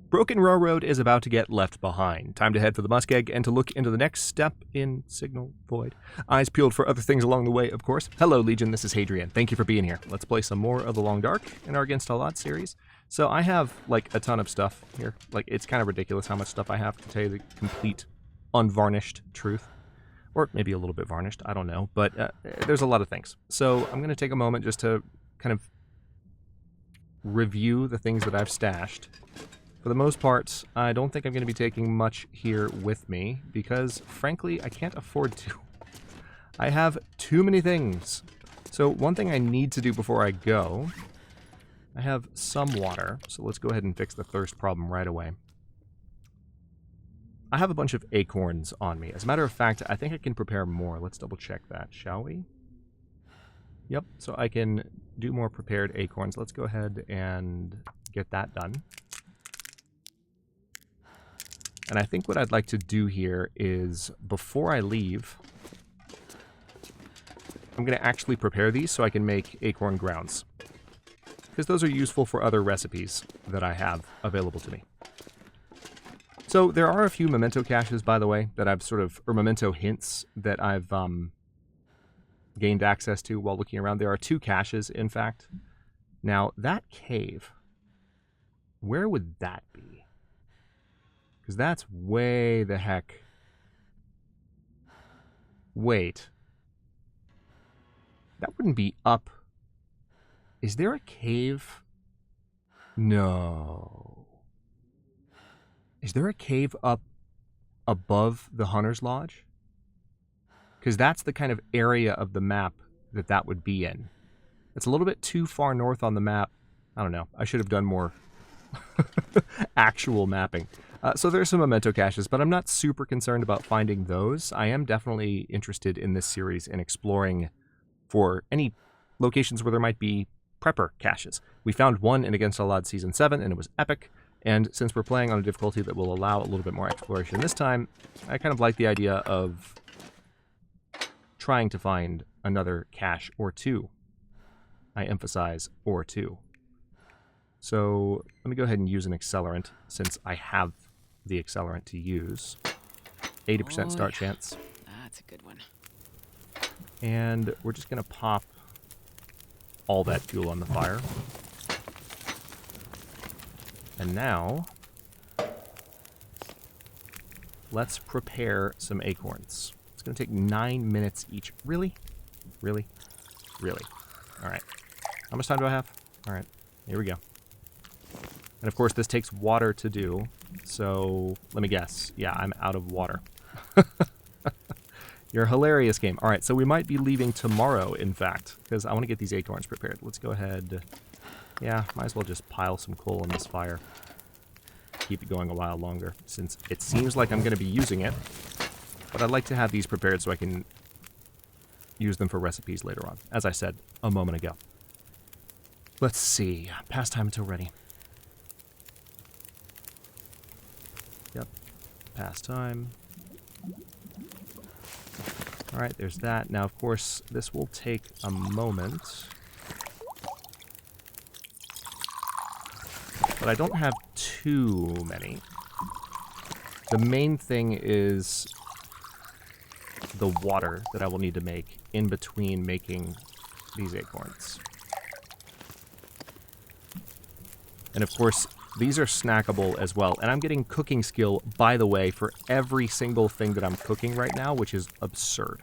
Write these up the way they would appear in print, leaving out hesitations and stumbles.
Broken Railroad is about to get left behind. Time to head for the muskeg and to look into the next step in Signal Void. Eyes peeled for other things along the way, of course. Hello, Legion. This is Hadrian. Thank you for being here. Let's play some more of the Long Dark in our Against All Odds series. So I have, like, a ton of stuff here. Like, it's kind of ridiculous how much stuff I have, to tell you the complete, unvarnished truth. Or maybe a little bit varnished. I don't know. But there's a lot of things. So I'm going to take a moment just to kind of review the things that I've stashed. For the most part, I don't think I'm going to be taking much here with me, because, frankly, I can't afford to. I have too many things. So one thing I need to do before I go, I have some water, so let's go ahead and fix the thirst problem right away. I have a bunch of acorns on me. As a matter of fact, I think I can prepare more. Let's double check that, shall we? Yep, so I can do more prepared acorns. Let's go ahead and get that done. And I think what I'd like to do here is, before I leave, I'm going to actually prepare these so I can make acorn grounds. Because those are useful for other recipes that I have available to me. So there are a few memento caches, by the way, that I've sort of, or memento hints that I've gained access to while looking around. There are 2 caches, in fact. Now, that cave, where would that be? Because that's way the heck... Wait. That wouldn't be up... Is there a cave? No. Is there a cave up above the Hunter's Lodge? Because that's the kind of area of the map that that would be in. It's a little bit too far north on the map. I don't know. I should have done more actual mapping. So there's some memento caches, but I'm not super concerned about finding those. I am definitely interested in this series in exploring for any locations where there might be prepper caches. We found one in Against All Odds Season 7, and it was epic. And since we're playing on a difficulty that will allow a little bit more exploration this time, I kind of like the idea of trying to find another cache or 2. I emphasize, or 2. So let me go ahead and use an accelerant, since I have the accelerant to use. 80% start chance. That's a good one. And we're just going to pop all that fuel on the fire. And now, let's prepare some acorns. It's going to take 9 minutes each. Really? Really? Really? All right. How much time do I have? All right. Here we go. And of course, this takes water to do. So let me guess. Yeah, I'm out of water. You're a hilarious game. All right, so we might be leaving tomorrow, in fact, because I want to get these acorns prepared. Let's go ahead. Yeah, might as well just pile some coal in this fire. Keep it going a while longer, since it seems like I'm going to be using it. But I'd like to have these prepared so I can use them for recipes later on, as I said a moment ago. Let's see. Pastime until ready. Yep. Pastime. Alright, there's that. Now, of course, this will take a moment. But I don't have too many. The main thing is the water that I will need to make in between making these acorns. And of course, these are snackable as well. And I'm getting cooking skill, by the way, for every single thing that I'm cooking right now, which is absurd.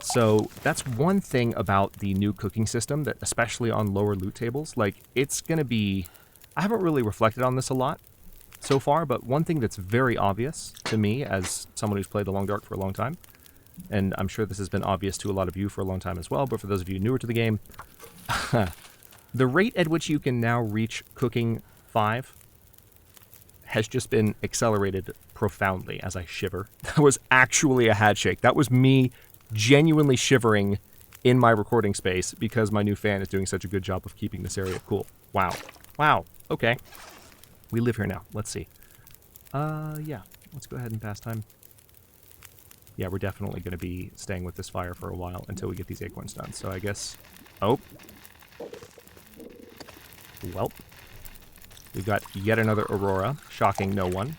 So that's one thing about the new cooking system, that especially on lower loot tables, like, it's going to be... I haven't really reflected on this a lot so far, but one thing that's very obvious to me as someone who's played the Long Dark for a long time, and I'm sure this has been obvious to a lot of you for a long time as well, but for those of you newer to the game, the rate at which you can now reach cooking 5 has just been accelerated profoundly as I shiver. That was actually a head shake. That was me genuinely shivering in my recording space because my new fan is doing such a good job of keeping this area cool. Wow. Wow. Okay. We live here now. Let's see. Yeah. Let's go ahead and pass time. Yeah, we're definitely going to be staying with this fire for a while until we get these acorns done. So I guess... Oh. Well. We've got yet another aurora, shocking no one.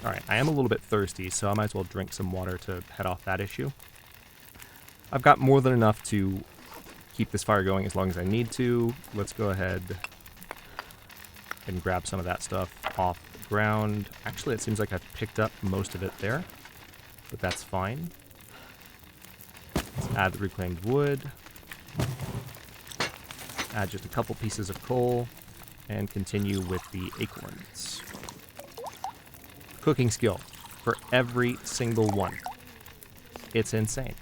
Alright, I am a little bit thirsty, so I might as well drink some water to head off that issue. I've got more than enough to keep this fire going as long as I need to. Let's go ahead and grab some of that stuff off the ground. Actually, it seems like I've picked up most of it there, but that's fine. Let's add the reclaimed wood. Add just a couple pieces of coal, and continue with the acorns. Cooking skill for every single one. It's insane.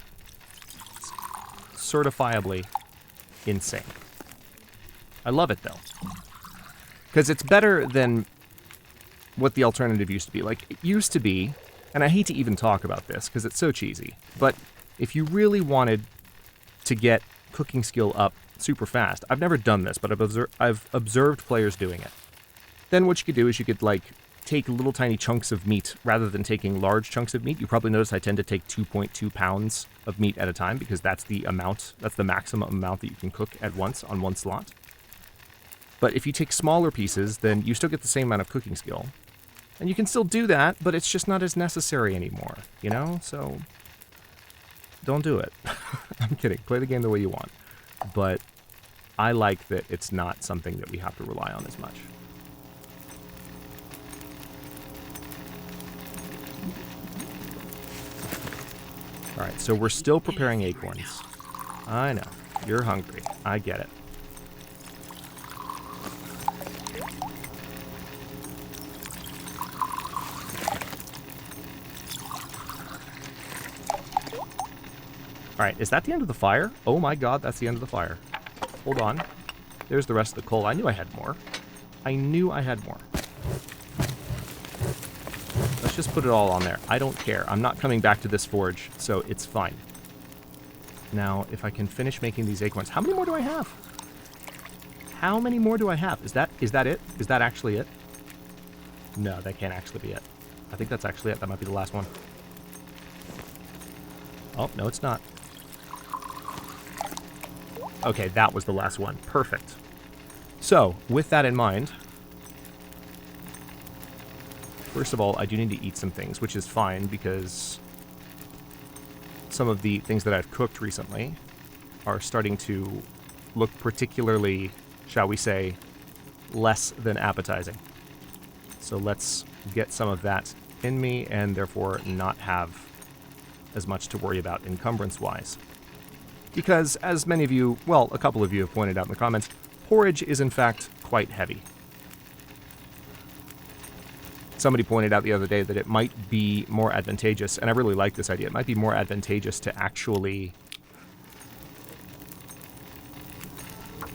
It's certifiably insane. I love it, though. Because it's better than what the alternative used to be. Like, it used to be, and I hate to even talk about this because it's so cheesy, but if you really wanted to get cooking skill up super fast, I've never done this, but I've observed players doing it. Then what you could do is you could, like, take little tiny chunks of meat rather than taking large chunks of meat. You probably notice I tend to take 2.2 pounds of meat at a time because that's the amount, that's the maximum amount that you can cook at once on one slot. But if you take smaller pieces, then you still get the same amount of cooking skill. And you can still do that, but it's just not as necessary anymore, you know? So, don't do it. I'm kidding. Play the game the way you want. But I like that it's not something that we have to rely on as much. Alright, so we're still preparing acorns. I know. You're hungry. I get it. Alright, is that the end of the fire? Oh my god, that's the end of the fire. Hold on. There's the rest of the coal. I knew I had more. I knew I had more. Let's just put it all on there. I don't care. I'm not coming back to this forge, so it's fine. Now, if I can finish making these acorns... How many more do I have? How many more do I have? Is that it? Is that actually it? No, that can't actually be it. I think that's actually it. That might be the last one. Oh, no, it's not. Okay, that was the last one. Perfect. So, with that in mind... First of all, I do need to eat some things, which is fine because some of the things that I've cooked recently are starting to look particularly, shall we say, less than appetizing. So let's get some of that in me and therefore not have as much to worry about encumbrance-wise. Because, as many of you, well, a couple of you have pointed out in the comments, porridge is in fact quite heavy. Somebody pointed out the other day that it might be more advantageous, and I really like this idea, it might be more advantageous to actually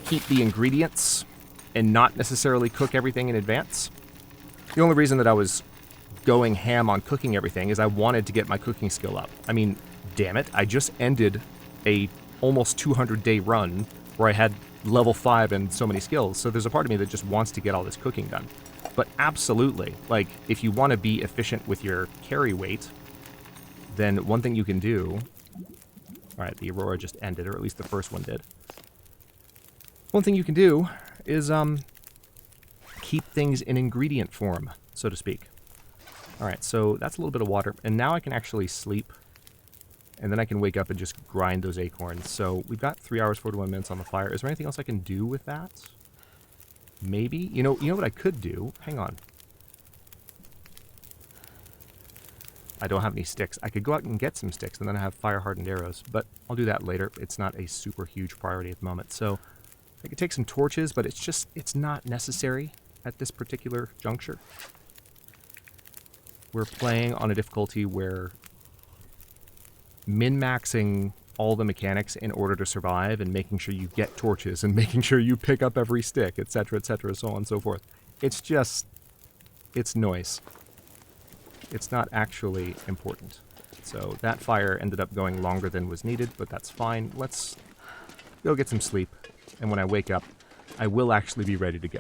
keep the ingredients and not necessarily cook everything in advance. The only reason that I was going ham on cooking everything is I wanted to get my cooking skill up. I mean, damn it, I just ended a almost 200-day run where I had level 5 and so many skills, so there's a part of me that just wants to get all this cooking done. But absolutely, like, if you want to be efficient with your carry weight, then one thing you can do... Alright, the Aurora just ended, or at least the first one did. One thing you can do is, keep things in ingredient form, so to speak. Alright, so that's a little bit of water, and now I can actually sleep, and then I can wake up and just grind those acorns. So we've got 3 hours, 41 minutes on the fire. Is there anything else I can do with that? Maybe? You know what I could do? Hang on. I don't have any sticks. I could go out and get some sticks, and then I have fire-hardened arrows. But I'll do that later. It's not a super huge priority at the moment. So I could take some torches, but it's not necessary at this particular juncture. We're playing on a difficulty where min-maxing all the mechanics in order to survive and making sure you get torches and making sure you pick up every stick, etc., so on and so forth. It's just... it's noise. It's not actually important. So that fire ended up going longer than was needed, but that's fine. Let's go get some sleep, and when I wake up, I will actually be ready to go.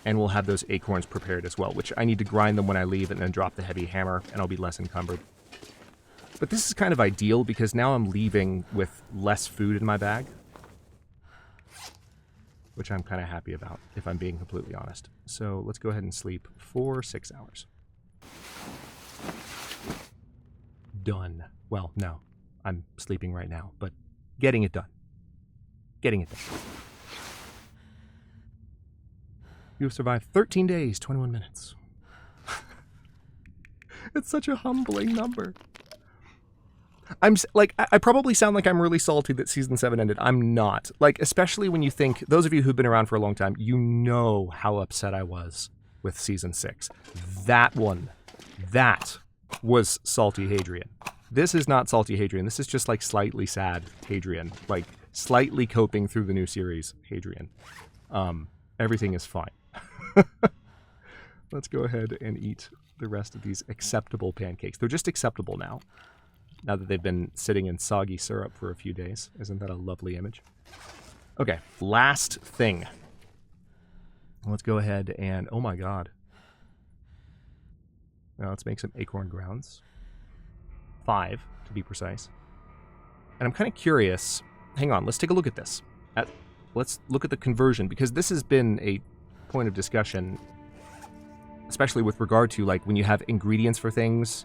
And we'll have those acorns prepared as well, which I need to grind them when I leave and then drop the heavy hammer, and I'll be less encumbered. But this is kind of ideal because now I'm leaving with less food in my bag, which I'm kind of happy about, if I'm being completely honest. So let's go ahead and sleep for 6 hours. Done. Well, no, I'm sleeping right now, but getting it done. Getting it done. You have survived 13 days, 21 minutes. It's such a humbling number. I probably sound like I'm really salty that season 7 ended. I'm not. Like, especially when you think, those of you who've been around for a long time, you know how upset I was with season 6. That was salty Hadrian. This is not salty Hadrian. This is just like slightly sad Hadrian. Like, slightly coping through the new series Hadrian. Everything is fine. Let's go ahead and eat the rest of these acceptable pancakes. They're just acceptable now that they've been sitting in soggy syrup for a few days. Isn't that a lovely image? Okay, last thing. Let's go ahead and, oh my god. Now let's make some acorn grounds. 5, to be precise. And I'm kind of curious. Hang on, let's take a look at this. Let's look at the conversion, because this has been a point of discussion, especially with regard to, like, when you have ingredients for things,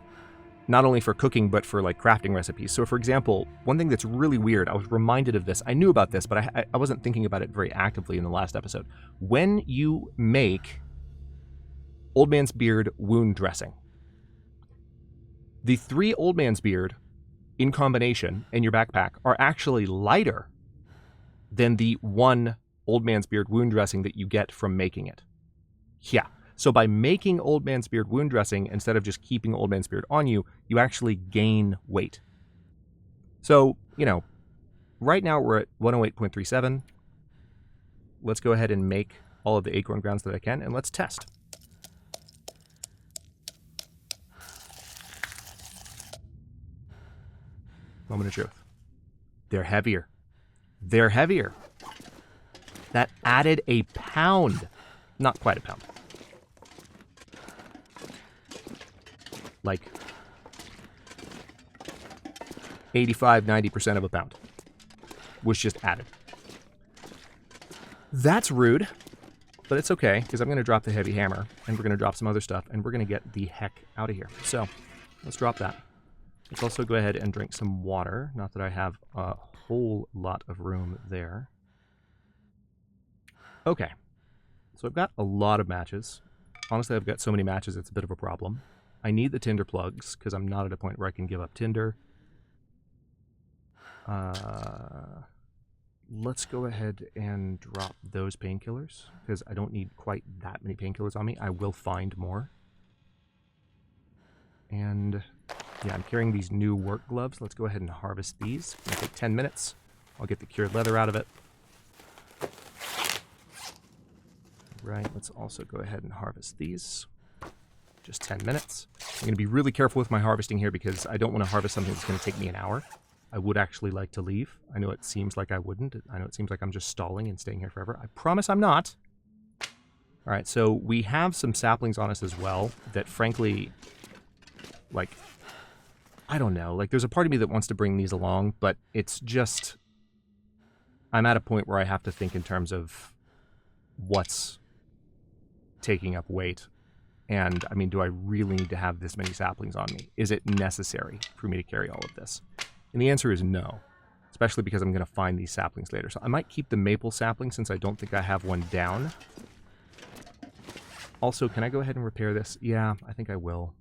not only for cooking, but for, like, crafting recipes. So, for example, one thing that's really weird, I was reminded of this. I knew about this, but I wasn't thinking about it very actively in the last episode. When you make Old Man's Beard wound dressing, the 3 Old Man's Beard in combination in your backpack are actually lighter than the 1 Old Man's Beard wound dressing that you get from making it. Yeah. So by making Old Man's Beard wound dressing, instead of just keeping Old Man's Beard on you, you actually gain weight. So, you know, right now we're at 108.37. Let's go ahead and make all of the acorn grounds that I can, and let's test. Moment of truth. They're heavier. They're heavier. That added a pound. Not quite a pound. Like 85, 90% of a pound was just added. That's rude, but it's okay, because I'm going to drop the heavy hammer, and we're going to drop some other stuff, and we're going to get the heck out of here. So, let's drop that. Let's also go ahead and drink some water. Not that I have a whole lot of room there. Okay. So I've got a lot of matches. Honestly, I've got so many matches, it's a bit of a problem. I need the tinder plugs, because I'm not at a point where I can give up tinder. Let's go ahead and drop those painkillers, because I don't need quite that many painkillers on me. I will find more. And yeah, I'm carrying these new work gloves. Let's go ahead and harvest these. It'll take 10 minutes. I'll get the cured leather out of it. Right, let's also go ahead and harvest these. Just 10 minutes. I'm going to be really careful with my harvesting here, because I don't want to harvest something that's going to take me an hour. I would actually like to leave. I know it seems like I wouldn't. I know it seems like I'm just stalling and staying here forever. I promise I'm not. All right, so we have some saplings on us as well that, frankly, like, I don't know. Like, there's a part of me that wants to bring these along, but it's just, I'm at a point where I have to think in terms of what's taking up weight. And, I mean, do I really need to have this many saplings on me? Is it necessary for me to carry all of this? And the answer is no, especially because I'm going to find these saplings later. So I might keep the maple sapling, since I don't think I have one down. Also, can I go ahead and repair this? Yeah, I think I will.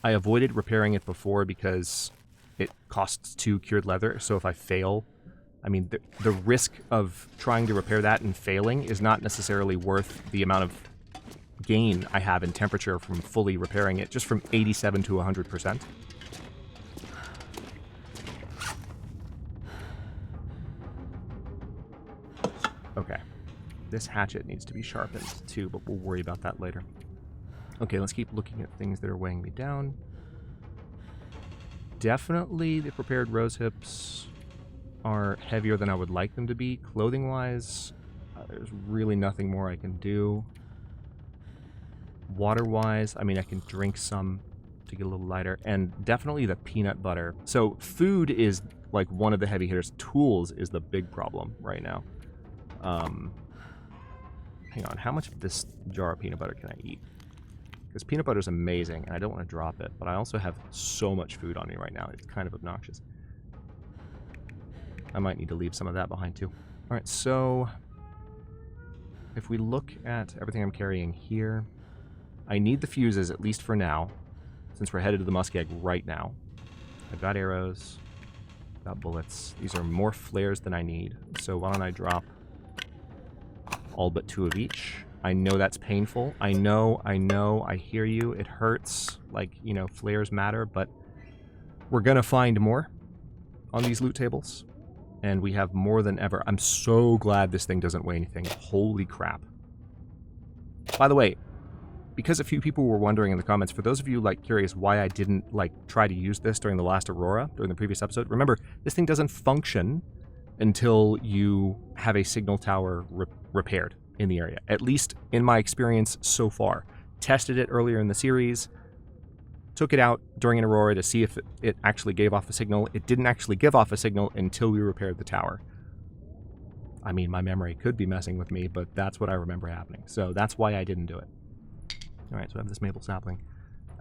I avoided repairing it before because it costs 2 cured leather, so if I fail, I mean, the risk of trying to repair that and failing is not necessarily worth the amount of gain I have in temperature from fully repairing it, just from 87 to 100%. Okay. This hatchet needs to be sharpened too, but we'll worry about that later. Okay, let's keep looking at things that are weighing me down. Definitely the prepared rose hips are heavier than I would like them to be. Clothing-wise, there's really nothing more I can do. Water-wise, I mean, I can drink some. to get a little lighter. And definitely the peanut butter. So food is like one of the heavy hitters. Tools is the big problem right now. Hang on, how much of this jar of peanut butter can I eat? Because peanut butter is amazing, and I don't want to drop it, but I also have so much food on me right now, it's kind of obnoxious. I might need to leave some of that behind, too. Alright, so if we look at everything I'm carrying here, I need the fuses, at least for now, since we're headed to the muskeg right now. I've got arrows, got bullets. These are more flares than I need, so why don't I drop all but 2 of each. I know that's painful. I know, I hear you. It hurts. Like, you know, flares matter, but we're gonna find more on these loot tables. And we have more than ever. I'm so glad this thing doesn't weigh anything. Holy crap. By the way, because a few people were wondering in the comments, for those of you, like, curious why I didn't, like, try to use this during the last Aurora, during the previous episode, remember, this thing doesn't function until you have a signal tower repaired in the area. At least in my experience so far. Tested it earlier in the series, took it out during an Aurora to see if it actually gave off a signal. It didn't actually give off a signal until we repaired the tower. I mean, my memory could be messing with me, but that's what I remember happening. So that's why I didn't do it. Alright, so I have this maple sapling.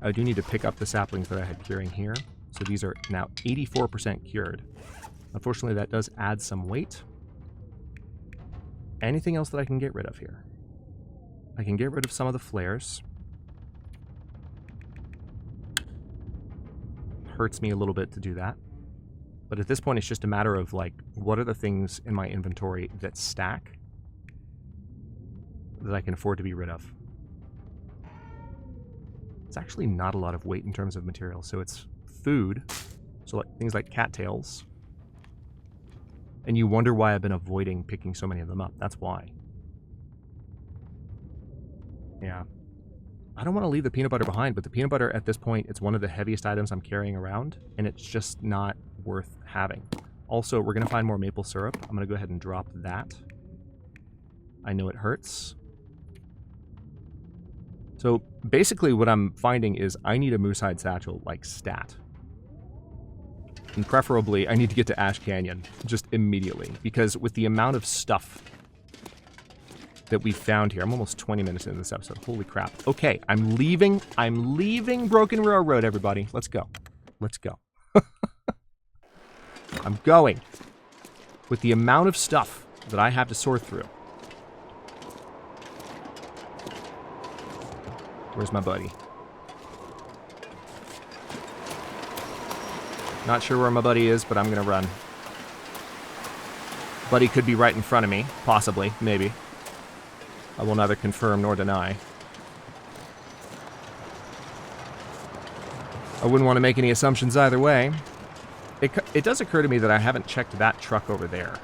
I do need to pick up the saplings that I had curing here. So these are now 84% cured. Unfortunately, that does add some weight. Anything else that I can get rid of here? I can get rid of some of the flares. Hurts me a little bit to do that. But at this point, it's just a matter of, like, what are the things in my inventory that stack that I can afford to be rid of? It's actually not a lot of weight in terms of material. So it's food, so like things like cattails. And you wonder why I've been avoiding picking so many of them up. That's why. Yeah. I don't want to leave the peanut butter behind, but the peanut butter at this point, it's one of the heaviest items I'm carrying around, and it's just not worth having. Also, we're going to find more maple syrup. I'm going to go ahead and drop that. I know it hurts. So basically what I'm finding is I need a moose hide satchel, like, stat. And preferably, I need to get to Ash Canyon just immediately, because with the amount of stuff that we found here, I'm almost 20 minutes into this episode. Holy crap. Okay, I'm leaving Broken Railroad, everybody. Let's go. Let's go. I'm going. With the amount of stuff that I have to sort through. Where's my buddy? Not sure where my buddy is, but I'm gonna run. Buddy could be right in front of me. Possibly. Maybe. I will neither confirm nor deny. I wouldn't want to make any assumptions either way. It does occur to me that I haven't checked that truck over there.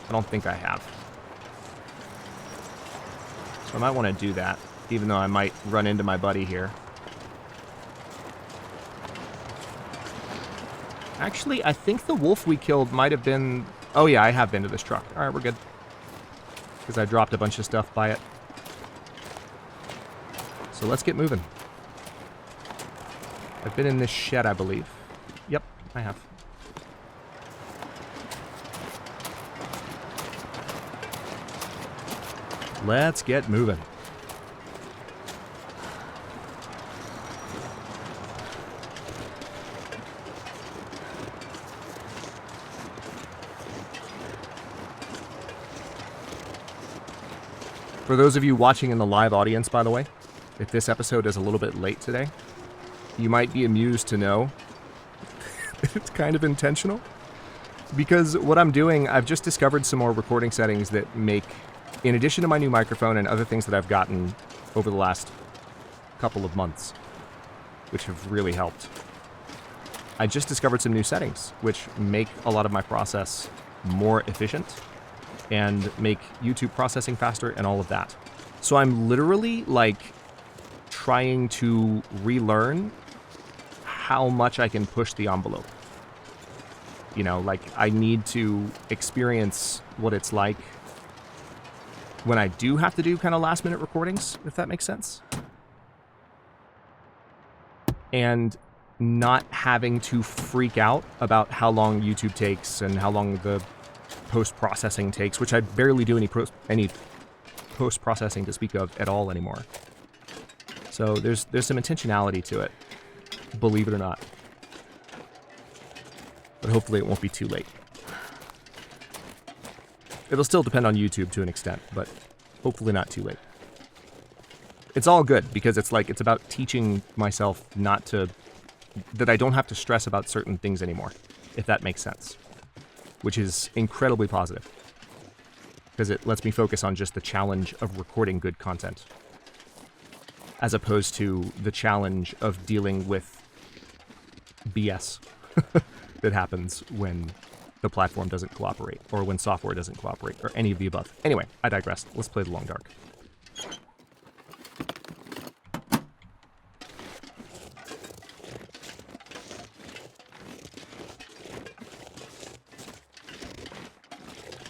I don't think I have. So I might want to do that, even though I might run into my buddy here. Actually, I think the wolf we killed might have been... Oh yeah, I have been to this truck. Alright, we're good. Because I dropped a bunch of stuff by it. So let's get moving. I've been in this shed, I believe. Yep, I have. Let's get moving. For those of you watching in the live audience, by the way, if this episode is a little bit late today, you might be amused to know that it's kind of intentional. Because what I'm doing, I've just discovered some more recording settings that make, in addition to my new microphone and other things that I've gotten over the last couple of months, which have really helped, I just discovered some new settings which make a lot of my process more efficient and make YouTube processing faster and all of that. So I'm literally, like, trying to relearn how much I can push the envelope. You know, like, I need to experience what it's like when I do have to do kind of last-minute recordings, if that makes sense. and not having to freak out about how long YouTube takes and how long the post-processing takes, which I barely do any post-processing to speak of at all anymore. So there's some intentionality to it, believe it or not. But hopefully it won't be too late. It'll still depend on YouTube to an extent, but hopefully not too late. It's all good, because it's like, it's about teaching myself that I don't have to stress about certain things anymore, if that makes sense. Which is incredibly positive, because it lets me focus on just the challenge of recording good content, as opposed to the challenge of dealing with BS that happens when the platform doesn't cooperate, or when software doesn't cooperate, or any of the above. Anyway, I digress. Let's play the Long Dark.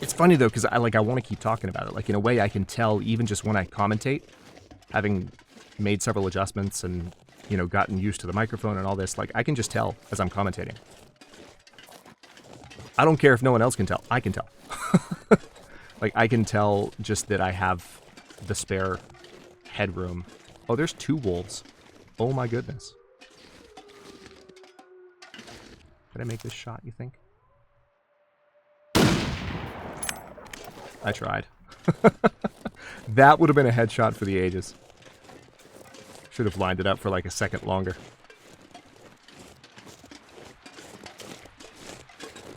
It's funny though, because I want to keep talking about it. Like, in a way I can tell, even just when I commentate, having made several adjustments and, you know, gotten used to the microphone and all this, like, I can just tell as I'm commentating. I don't care if no one else can tell. I can tell. Like, I can tell just that I have the spare headroom. Oh, there's 2 wolves. Oh my goodness. Did I make this shot, you think? I tried. That would have been a headshot for the ages. Should have lined it up for like a second longer.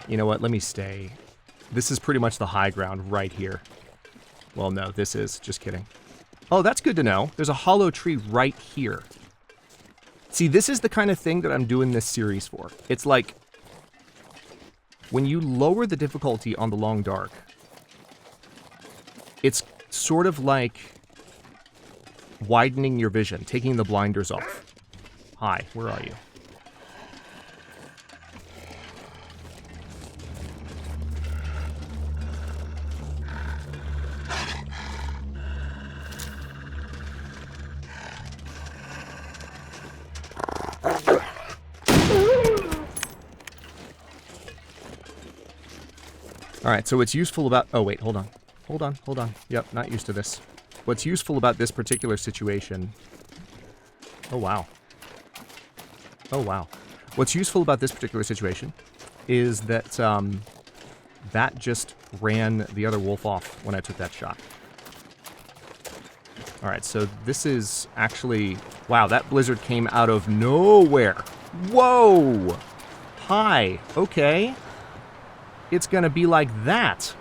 You know what? Let me stay. This is pretty much the high ground right here. Well, no, this is. Just kidding. Oh, that's good to know. There's a hollow tree right here. See, this is the kind of thing that I'm doing this series for. It's like, when you lower the difficulty on the Long Dark, it's sort of like widening your vision, taking the blinders off. Hi, where are you? Alright, so what's useful about... Oh, wait, hold on. Hold on. Yep, not used to this. What's useful about this particular situation... Oh, wow. Oh, wow. What's useful about this particular situation is that, that just ran the other wolf off when I took that shot. Alright, so this is actually... Wow, that blizzard came out of nowhere. Whoa! Hi. Okay. It's gonna be like that.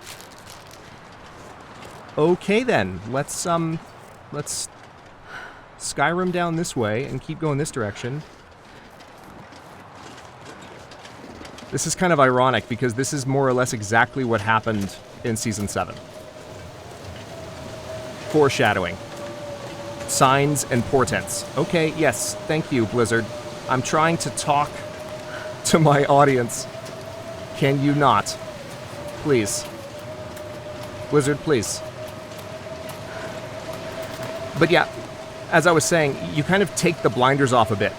Okay then, let's Skyrim down this way and keep going this direction. This is kind of ironic because this is more or less exactly what happened in Season 7. Foreshadowing. Signs and portents. Okay, yes, thank you, Blizzard. I'm trying to talk to my audience. Can you not? Please. Blizzard, please. But yeah, as I was saying, you kind of take the blinders off a bit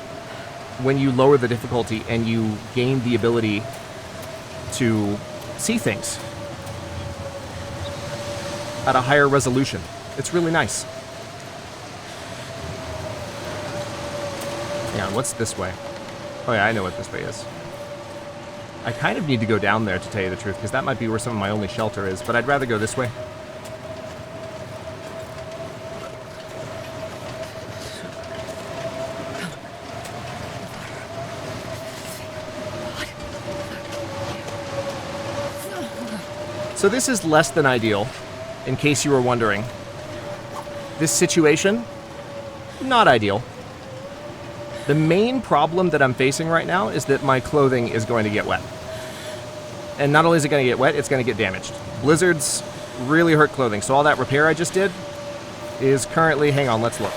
when you lower the difficulty and you gain the ability to see things at a higher resolution. It's really nice. Hang on, what's this way? Oh yeah, I know what this way is. I kind of need to go down there, to tell you the truth, because that might be where some of my only shelter is, but I'd rather go this way. So this is less than ideal, in case you were wondering. This situation, not ideal. The main problem that I'm facing right now is that my clothing is going to get wet. And not only is it going to get wet, it's going to get damaged. Blizzards really hurt clothing, so all that repair I just did is currently... Hang on, let's look.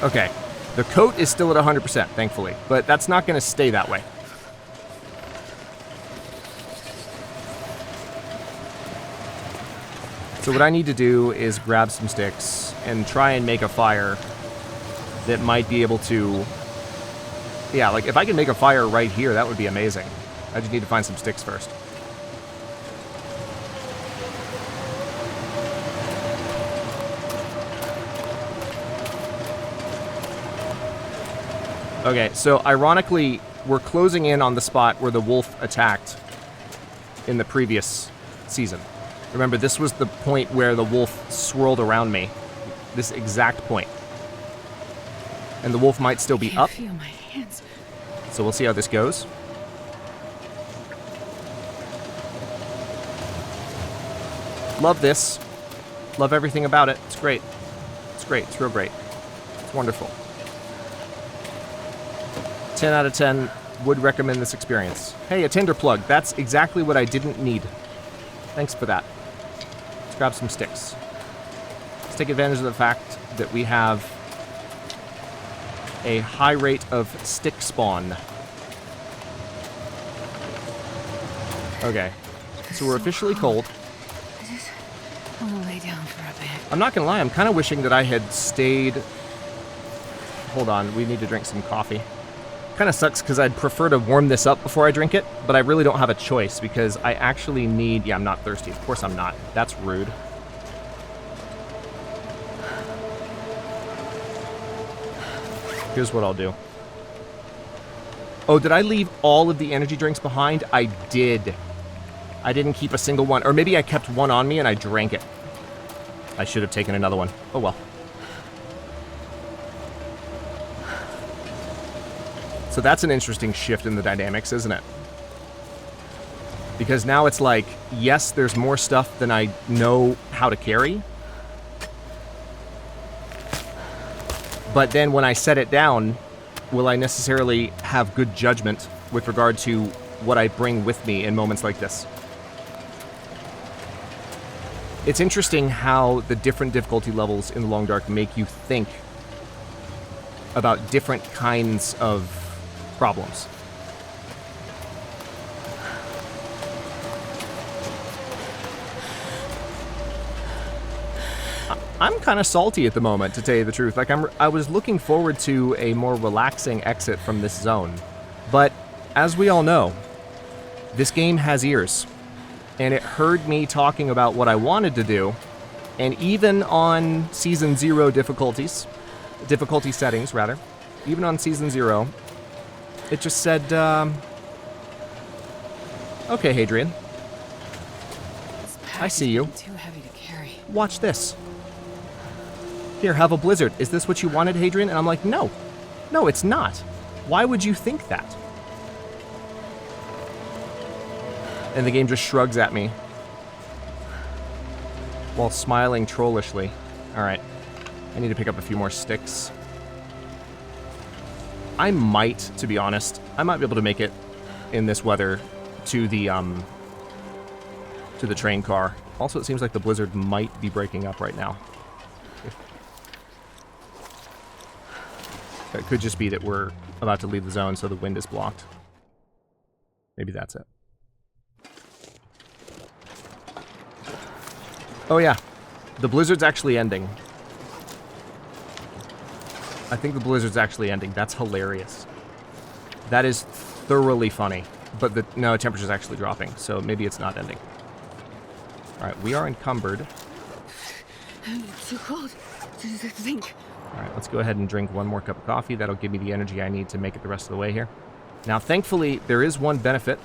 Okay, the coat is still at 100%, thankfully, but that's not going to stay that way. So what I need to do is grab some sticks and try and make a fire that might be able to... Yeah, like, if I can make a fire right here, that would be amazing. I just need to find some sticks first. Okay, so ironically, we're closing in on the spot where the wolf attacked in the previous season. Remember, this was the point where the wolf swirled around me. This exact point. And the wolf might still be up. Feel my hands. So we'll see how this goes. Love this. Love everything about it. It's great. It's great. It's real great. It's wonderful. 10 out of 10 would recommend this experience. Hey, a tinder plug. That's exactly what I didn't need. Thanks for that. Let's grab some sticks. Let's take advantage of the fact that we have a high rate of stick spawn. Okay. So we're officially cold. I just want to lay down for a bit. I'm not gonna lie, I'm kind of wishing that I had stayed... Hold on, we need to drink some coffee. Kind of sucks because I'd prefer to warm this up before I drink it, but I really don't have a choice because I actually need... Yeah, I'm not thirsty. Of course I'm not. That's rude. Here's what I'll do. Oh, did I leave all of the energy drinks behind? I did. I didn't keep a single one. Or maybe I kept one on me and I drank it. I should have taken another one. Oh well. So that's an interesting shift in the dynamics, isn't it? Because now it's like, yes, there's more stuff than I know how to carry. But then when I set it down, will I necessarily have good judgment with regard to what I bring with me in moments like this? It's interesting how the different difficulty levels in the Long Dark make you think about different kinds of problems. I'm kind of salty at the moment, to tell you the truth. Like, I was looking forward to a more relaxing exit from this zone. But, as we all know, this game has ears. And it heard me talking about what I wanted to do. And even on Season 0 difficulty settings, rather, even on Season 0, it just said, okay, Hadrian. I see you. Too heavy to carry. Watch this. Here, have a blizzard. Is this what you wanted, Hadrian? And I'm like, no. No, it's not. Why would you think that? And the game just shrugs at me while smiling trollishly. Alright. I need to pick up a few more sticks. I might, to be honest, I might be able to make it in this weather to the train car. Also, it seems like the blizzard might be breaking up right now. It could just be that we're about to leave the zone, so the wind is blocked. Maybe that's it. Oh yeah, the blizzard's actually ending. I think the blizzard's actually ending. That's hilarious. That is thoroughly funny. But no, temperature's actually dropping, so maybe it's not ending. Alright, we are encumbered. It's too cold to think. Alright, let's go ahead and drink one more cup of coffee. That'll give me the energy I need to make it the rest of the way here. Now, thankfully, there is one benefit.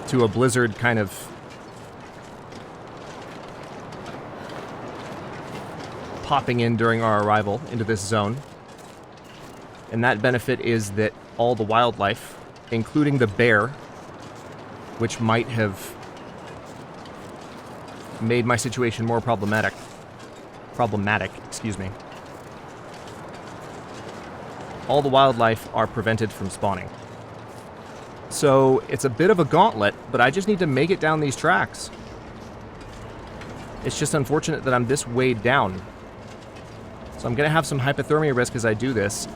To a blizzard kind of popping in during our arrival into this zone. And that benefit is that all the wildlife, including the bear, which might have made my situation more problematic, excuse me. All the wildlife are prevented from spawning. So it's a bit of a gauntlet, but I just need to make it down these tracks. It's just unfortunate that I'm this weighed down. So I'm going to have some hypothermia risk as I do this.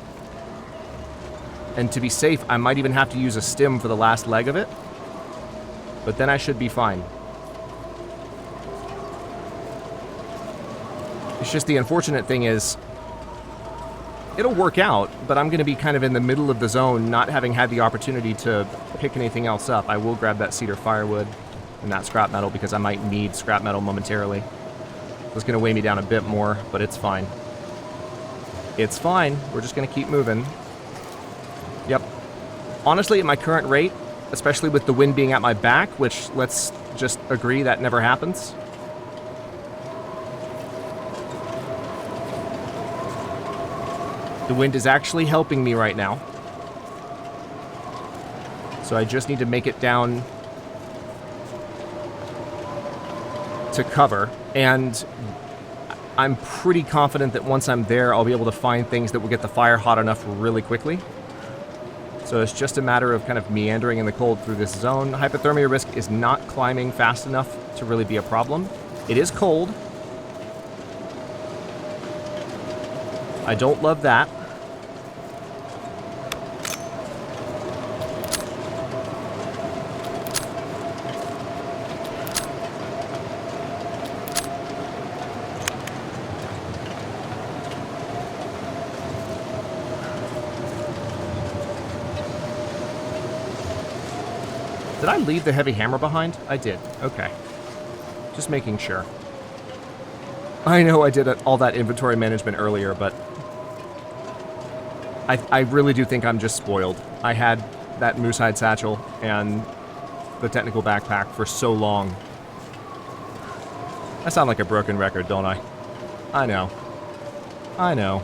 And to be safe, I might even have to use a stim for the last leg of it. But then I should be fine. It's just the unfortunate thing is, it'll work out, but I'm going to be kind of in the middle of the zone, not having had the opportunity to pick anything else up. I will grab that cedar firewood and that scrap metal because I might need scrap metal momentarily. It's going to weigh me down a bit more, but it's fine. It's fine. We're just going to keep moving. Yep. Honestly, at my current rate, especially with the wind being at my back, which let's just agree that never happens. The wind is actually helping me right now. So I just need to make it down to cover. And I'm pretty confident that once I'm there, I'll be able to find things that will get the fire hot enough really quickly. So it's just a matter of kind of meandering in the cold through this zone. Hypothermia risk is not climbing fast enough to really be a problem. It is cold. I don't love that. Did I leave the heavy hammer behind? I did. Okay. Just making sure. I know I did all that inventory management earlier, but I really do think I'm just spoiled. I had that moose hide satchel and the technical backpack for so long. I sound like a broken record, don't I? I know. I know.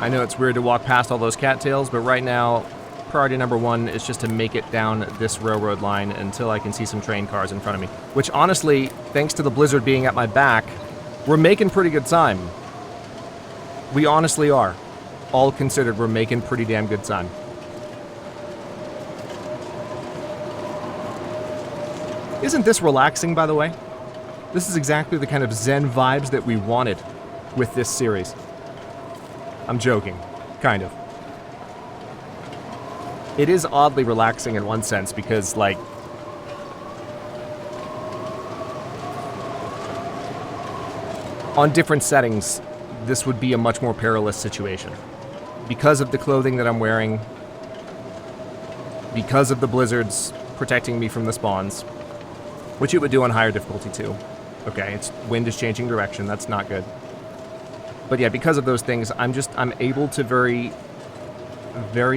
I know it's weird to walk past all those cattails, but right now, priority number one is just to make it down this railroad line until I can see some train cars in front of me. Which honestly, thanks to the blizzard being at my back, we're making pretty good time. We honestly are. All considered, we're making pretty damn good time. Isn't this relaxing, by the way? This is exactly the kind of zen vibes that we wanted with this series. I'm joking. Kind of. It is oddly relaxing in one sense because, like, on different settings, this would be a much more perilous situation. Because of the clothing that I'm wearing, because of the blizzards protecting me from the spawns, which it would do on higher difficulty too. Okay, wind is changing direction, that's not good. But yeah, because of those things, I'm able to very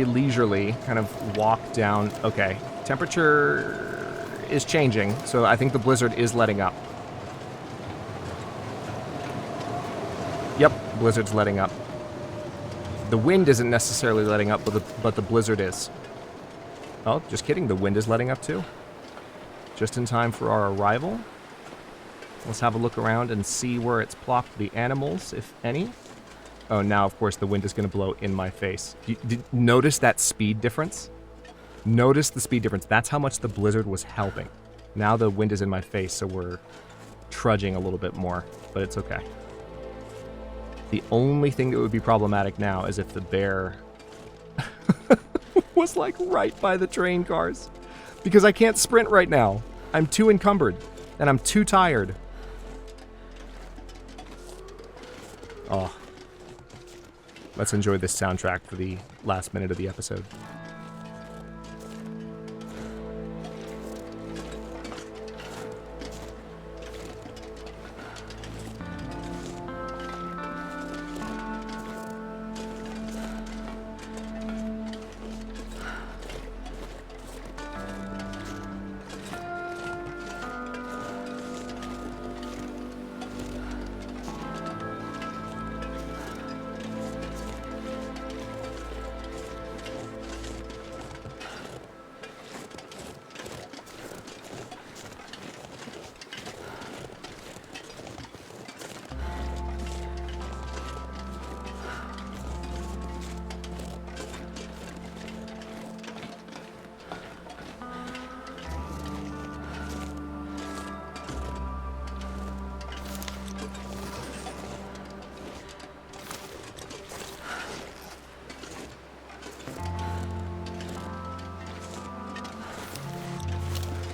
leisurely kind of walk down. Okay, temperature is changing, so I think the blizzard is letting up. Yep, blizzard's letting up. The wind isn't necessarily letting up, but the blizzard is. Oh, just kidding, the wind is letting up too. Just in time for our arrival. Let's have a look around and see where it's plopped the animals, if any. Oh, now, of course, the wind is going to blow in my face. Notice that speed difference? Notice the speed difference. That's how much the blizzard was helping. Now the wind is in my face, so we're trudging a little bit more, but it's okay. The only thing that would be problematic now is if the bear was, like, right by the train cars. Because I can't sprint right now. I'm too encumbered, and I'm too tired. Oh. Let's enjoy this soundtrack for the last minute of the episode.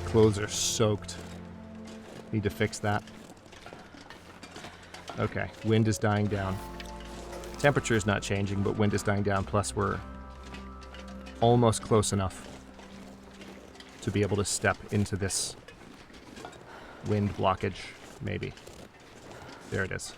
Clothes are soaked. Need to fix that. Okay, wind is dying down. Temperature is not changing, but wind is dying down, plus we're almost close enough to be able to step into this wind blockage, maybe. There it is.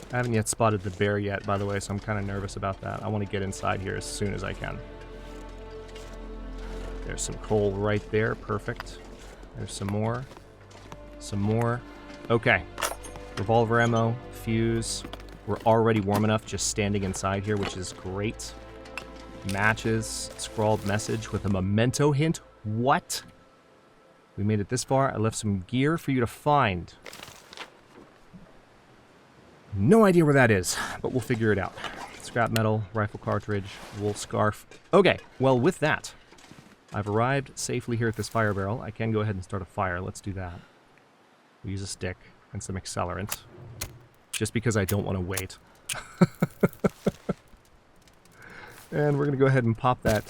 I haven't yet spotted the bear yet, by the way, so I'm kind of nervous about that. I want to get inside here as soon as I can. There's some coal right there. Perfect. There's some more. Some more. Okay. Revolver ammo. Fuse. We're already warm enough just standing inside here, which is great. Matches. Scrawled message with a memento hint. What? We made it this far. I left some gear for you to find. No idea where that is, but we'll figure it out. Scrap metal, rifle cartridge, wool scarf. Okay, well with that, I've arrived safely here at this fire barrel. I can go ahead and start a fire. Let's do that. We'll use a stick and some accelerant, just because I don't want to wait. And we're going to go ahead and pop that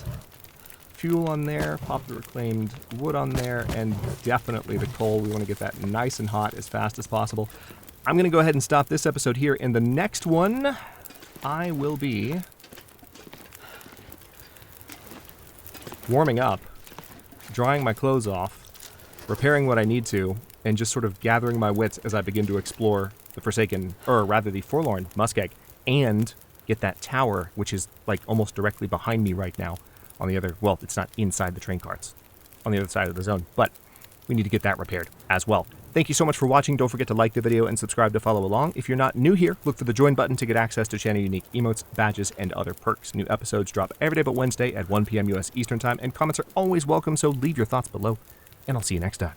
fuel on there, pop the reclaimed wood on there, and definitely the coal. We want to get that nice and hot as fast as possible. I'm going to go ahead and stop this episode here. In the next one, I will be warming up, drying my clothes off, repairing what I need to, and just sort of gathering my wits as I begin to explore the Forsaken, or rather the Forlorn muskeg, and get that tower, which is like almost directly behind me right now on the other, well, it's not inside the train carts, on the other side of the zone, but we need to get that repaired as well. Thank you so much for watching. Don't forget to like the video and subscribe to follow along. If you're not new here, look for the join button to get access to channel unique emotes, badges, and other perks. New episodes drop every day but Wednesday at 1 p.m. US Eastern Time, and comments are always welcome, so leave your thoughts below, and I'll see you next time.